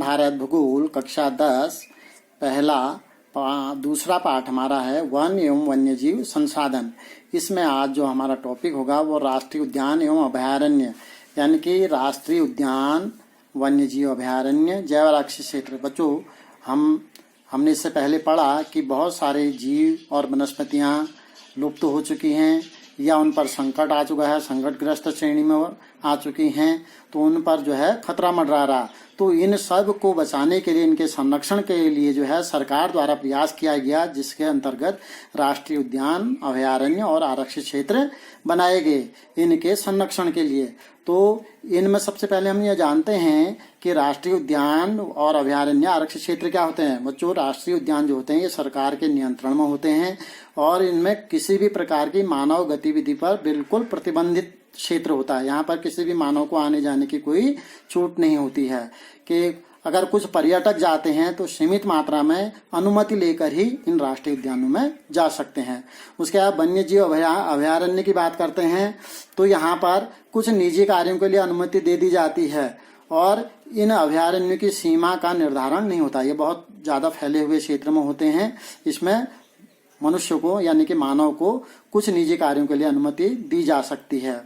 भारत भूगोल कक्षा 10 दूसरा पाठ हमारा है वन एवं वन्यजीव संसाधन। इसमें आज जो हमारा टॉपिक होगा वो राष्ट्रीय उद्यान एवं अभयारण्य, यानी कि राष्ट्रीय उद्यान, वन्यजीव अभयारण्य, जैव आरक्षित क्षेत्र। बच्चों, हमने इससे पहले पढ़ा कि बहुत सारे जीव और वनस्पतियां लुप्त हो चुकी हैं या उन पर संकट आ चुका है, संकटग्रस्त श्रेणी में आ चुकी हैं, तो उन पर जो है खतरा मंडरा रहा। तो इन सब को बचाने के लिए, इनके संरक्षण के लिए जो है सरकार द्वारा प्रयास किया गया, जिसके अंतर्गत राष्ट्रीय उद्यान, अभयारण्य और आरक्षित क्षेत्र बनाए गए इनके संरक्षण के लिए। तो इनमें सबसे पहले हम ये जानते हैं कि राष्ट्रीय उद्यान और अभयारण्य, आरक्षित क्षेत्र क्या होते हैं। बच्चों, राष्ट्रीय उद्यान जो होते हैं ये सरकार के नियंत्रण में होते हैं और इनमें किसी भी प्रकार की मानव गतिविधि पर बिल्कुल प्रतिबंधित क्षेत्र होता है। यहाँ पर किसी भी मानव को आने जाने की कोई छूट नहीं होती है कि अगर कुछ पर्यटक जाते हैं तो सीमित मात्रा में अनुमति लेकर ही इन राष्ट्रीय उद्यानों में जा सकते हैं। उसके बाद वन्यजीव अभयारण्य की बात करते हैं तो यहाँ पर कुछ निजी कार्यों के लिए अनुमति दे दी जाती है और इन अभयारण्यों की सीमा का निर्धारण नहीं होता। ये बहुत ज्यादा फैले हुए क्षेत्र में होते हैं। इसमें मनुष्य को, यानी कि मानव को, कुछ निजी कार्यों के लिए अनुमति दी जा सकती है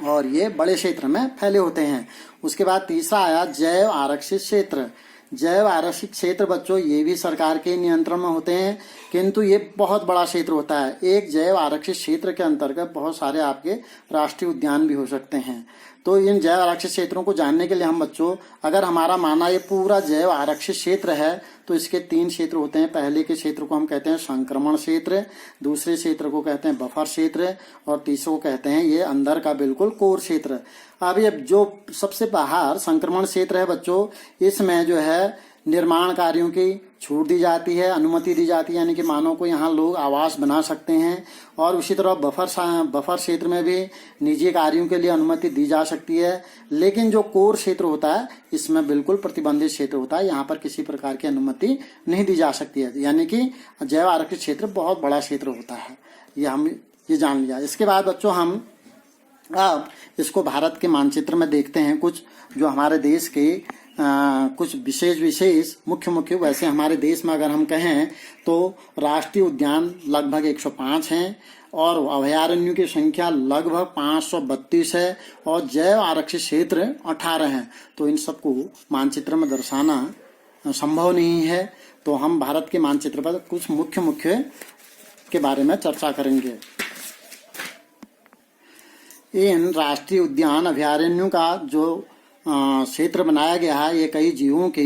और ये बड़े क्षेत्र में फैले होते हैं। उसके बाद तीसरा आया जैव आरक्षित क्षेत्र। जैव आरक्षित क्षेत्र बच्चों ये भी सरकार के नियंत्रण में होते हैं, किंतु ये बहुत बड़ा क्षेत्र होता है। एक जैव आरक्षित क्षेत्र के अंतर्गत बहुत सारे आपके राष्ट्रीय उद्यान भी हो सकते हैं। तो इन जैव आरक्षित क्षेत्रों को जानने के लिए हम बच्चों, अगर हमारा माना ये पूरा जैव आरक्षित क्षेत्र है तो इसके 3 क्षेत्र होते हैं। पहले के क्षेत्र को हम कहते हैं संक्रमण क्षेत्र, दूसरे क्षेत्र को कहते हैं बफर क्षेत्र और तीसरे को कहते हैं ये अंदर का बिल्कुल कोर क्षेत्र। अब ये जो सबसे बाहर संक्रमण क्षेत्र है बच्चों, इसमें जो है निर्माण कार्यों की छूट दी जाती है, अनुमति दी जाती है, यानी कि मानव को यहाँ लोग आवास बना सकते हैं। और उसी तरह बफर क्षेत्र में भी निजी कार्यों के लिए अनुमति दी जा सकती है। लेकिन जो कोर क्षेत्र होता है इसमें बिल्कुल प्रतिबंधित क्षेत्र होता है, यहाँ पर किसी प्रकार की अनुमति नहीं दी जा सकती है। यानी कि जैव आरक्षित क्षेत्र बहुत बड़ा क्षेत्र होता है, ये जान लिया। इसके बाद बच्चों हम अब इसको भारत के मानचित्र में देखते हैं। कुछ जो हमारे देश के कुछ विशेष मुख्य वैसे हमारे देश में अगर हम कहें तो राष्ट्रीय उद्यान लगभग 105 हैं और अभयारण्यों की संख्या लगभग 532 है और जैव आरक्षित क्षेत्र 18 हैं। तो इन सबको मानचित्र में दर्शाना संभव नहीं है। तो हम भारत के मानचित्र पर कुछ मुख्य के बारे में चर्चा करेंगे। इन राष्ट्रीय उद्यान अभयारण्यों का जो क्षेत्र बनाया गया है ये कई जीवों के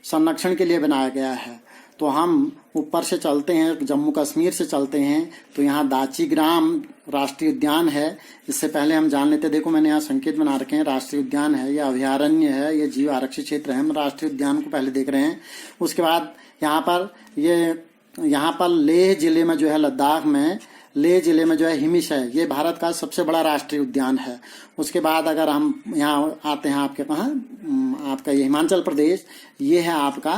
संरक्षण के लिए बनाया गया है। तो हम ऊपर से चलते हैं, जम्मू कश्मीर से चलते हैं तो यहाँ दाचीग्राम राष्ट्रीय उद्यान है। इससे पहले हम जान लेते, देखो मैंने यहाँ संकेत बना रखे हैं, राष्ट्रीय उद्यान है, ये अभयारण्य है, ये जीव आरक्षित क्षेत्र है। हम राष्ट्रीय उद्यान को पहले देख रहे हैं। उसके बाद यहाँ पर लेह जिले में जो है, लद्दाख में लेह जिले में जो है हिमिश है, ये भारत का सबसे बड़ा राष्ट्रीय उद्यान है। उसके बाद अगर हम यहाँ आते हैं आपके कहाँ, आपका ये हिमाचल प्रदेश, ये है आपका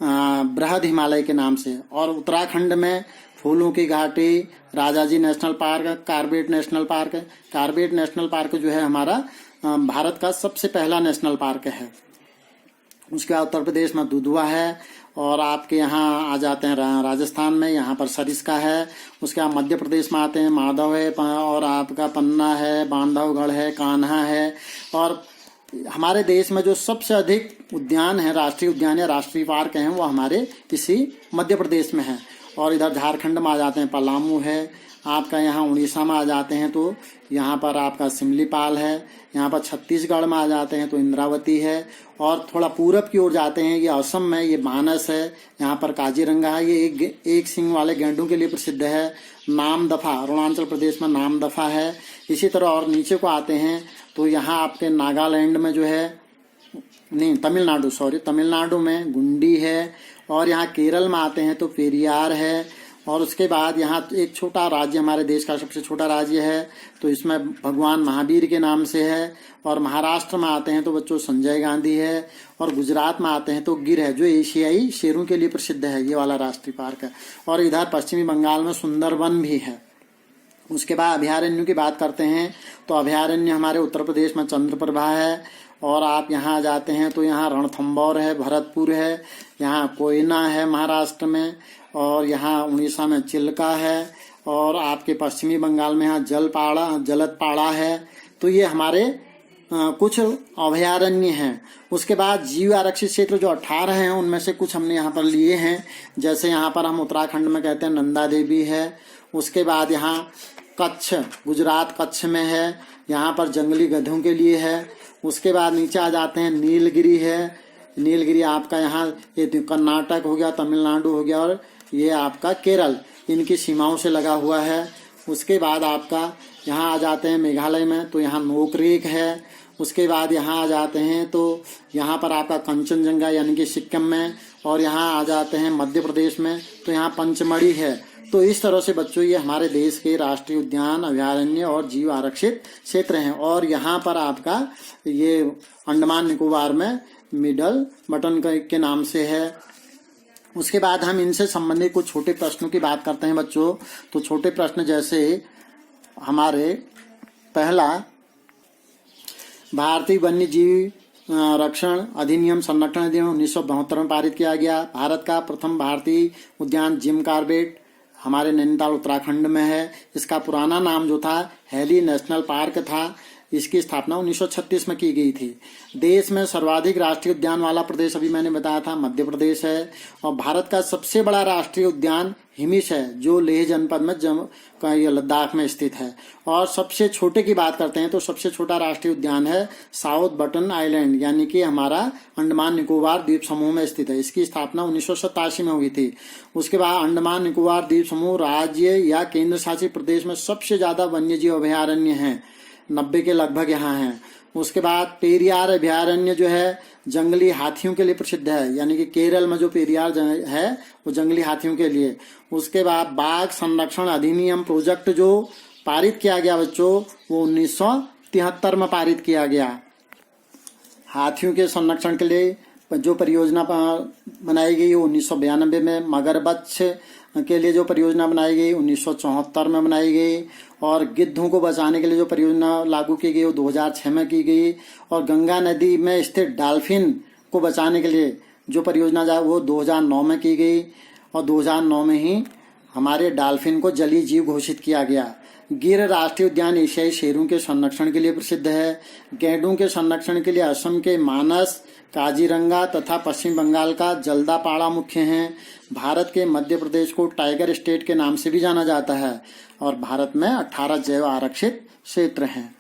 बृहद हिमालय के नाम से। और उत्तराखंड में फूलों की घाटी, Rajaji national park, Corbett national park. Corbett national park जो है हमारा भारत का सबसे पहला नेशनल पार्क है। उसके बाद उत्तर प्रदेश में दुधवा है और आपके यहाँ आ जाते हैं राजस्थान में, यहाँ पर सरिस्का है। उसके बाद मध्य प्रदेश में आते हैं, माधव है और आपका पन्ना है, बांधवगढ़ है, कान्हा है। और हमारे देश में जो सबसे अधिक उद्यान है, राष्ट्रीय उद्यान या राष्ट्रीय पार्क हैं, वो हमारे इसी मध्य प्रदेश में है। और इधर झारखंड में आ जाते हैं, पलामू है। आपका यहाँ उड़ीसा में आ जाते हैं तो यहाँ पर आपका सिमलीपाल है। यहाँ पर छत्तीसगढ़ में आ जाते हैं तो इंद्रावती है। और थोड़ा पूरब की ओर जाते हैं, ये असम में ये मानस है। यहाँ पर काजीरंगा है, ये एक सींग वाले गेंडों के लिए प्रसिद्ध है। नामदफा अरुणाचल प्रदेश में नामदफा है। इसी तरह और नीचे को आते हैं तो यहाँ आपके नागालैंड में जो है, नहीं तमिलनाडु में गुंडी है। और यहाँ केरल में आते हैं तो पेरियार है। और उसके बाद यहाँ एक छोटा राज्य, हमारे देश का सबसे छोटा राज्य है तो इसमें भगवान महावीर के नाम से है। और महाराष्ट्र में आते हैं तो बच्चों संजय गांधी है। और गुजरात में आते हैं तो गिर है, जो एशियाई शेरों के लिए प्रसिद्ध है, ये वाला राष्ट्रीय पार्क है। और इधर पश्चिमी बंगाल में सुंदरवन भी है। उसके बाद अभयारण्यों की बात करते हैं तो अभयारण्य हमारे उत्तर प्रदेश में चंद्रप्रभा है और आप यहाँ आ जाते हैं तो यहाँ रणथंभौर है, भरतपुर है, यहाँ कोयना है महाराष्ट्र में, और यहाँ उड़ीसा में चिल्का है, और आपके पश्चिमी बंगाल में यहाँ जलदपाड़ा है। तो ये हमारे कुछ अभयारण्य हैं। उसके बाद जीव आरक्षित क्षेत्र जो 18 हैं उनमें से कुछ हमने यहाँ पर लिए हैं। जैसे यहाँ पर हम उत्तराखंड में कहते हैं नंदा देवी है। उसके बाद यहाँ कच्छ, गुजरात कच्छ में है, यहाँ पर जंगली गधों के लिए है। उसके बाद नीचे आ जाते हैं नीलगिरी है। नीलगिरी आपका यहाँ ये कर्नाटक हो गया, तमिलनाडु हो गया, और ये आपका केरल, इनकी सीमाओं से लगा हुआ है। उसके बाद आपका यहाँ आ जाते हैं मेघालय में, तो यहाँ नोकरेक है। उसके बाद यहाँ आ जाते हैं तो यहाँ पर आपका कंचनजंगा यानी कि सिक्किम में, और यहाँ आ जाते हैं मध्य प्रदेश में, तो यहाँ पंचमढ़ी है। तो इस तरह से बच्चों ये हमारे देश के राष्ट्रीय उद्यान, अभयारण्य और जीव आरक्षित क्षेत्र हैं। और यहाँ पर आपका ये अंडमान निकोबार में मिडल बटन के नाम से है। उसके बाद हम इनसे संबंधित कुछ छोटे प्रश्नों की बात करते हैं बच्चों। तो छोटे प्रश्न जैसे हमारे पहला, भारतीय वन्य जीव रक्षण अधिनियम संरक्षण अधिनियम 1972 में पारित किया गया। भारत का प्रथम भारतीय उद्यान जिम कॉर्बेट हमारे नैनीताल उत्तराखंड में है। इसका पुराना नाम जो था हैली नेशनल पार्क था। इसकी स्थापना 1936 में की गई थी। देश में सर्वाधिक राष्ट्रीय उद्यान वाला प्रदेश अभी मैंने बताया था मध्य प्रदेश है। और भारत का सबसे बड़ा राष्ट्रीय उद्यान हिमिश है, जो लेह जनपद में लद्दाख में स्थित है। और सबसे छोटे की बात करते हैं तो सबसे छोटा राष्ट्रीय उद्यान है साउथ बटन आइलैंड, यानी कि हमारा अंडमान निकोबार द्वीप समूह में स्थित है। इसकी स्थापना 1987 में हुई थी। उसके बाद अंडमान निकोबार द्वीप समूह राज्य या केंद्र शासित प्रदेश में सबसे ज्यादा वन्यजीव अभयारण्य हैं, 90 के लगभग यहाँ हैं। उसके बाद पेरियार अभयारण्य जो है जंगली हाथियों के लिए प्रसिद्ध है, यानी कि केरल में जो पेरियार है वो जंगली हाथियों के लिए। उसके बाद बाघ संरक्षण अधिनियम प्रोजेक्ट जो पारित किया गया बच्चों, वो 1973 में पारित किया गया। हाथियों के संरक्षण के लिए जो परियोजना बनाई गई वो 1992 में, मगरमच्छ के लिए जो परियोजना बनाई गई 1974 में बनाई गई, और गिद्धों को बचाने के लिए जो परियोजना लागू की गई वो 2006 में की गई, और गंगा नदी में स्थित डॉल्फिन को बचाने के लिए जो परियोजना जाए वो 2009 में की गई, और 2009 में ही हमारे डॉल्फिन को जलीय जीव घोषित किया गया। गिर राष्ट्रीय उद्यान एशियाई शेरों के संरक्षण के लिए प्रसिद्ध है। गैंडों के संरक्षण के लिए असम के मानस, काजीरंगा तथा पश्चिम बंगाल का जलदापाड़ा मुख्य हैं। भारत के मध्य प्रदेश को टाइगर स्टेट के नाम से भी जाना जाता है। और भारत में 18 जैव आरक्षित क्षेत्र हैं।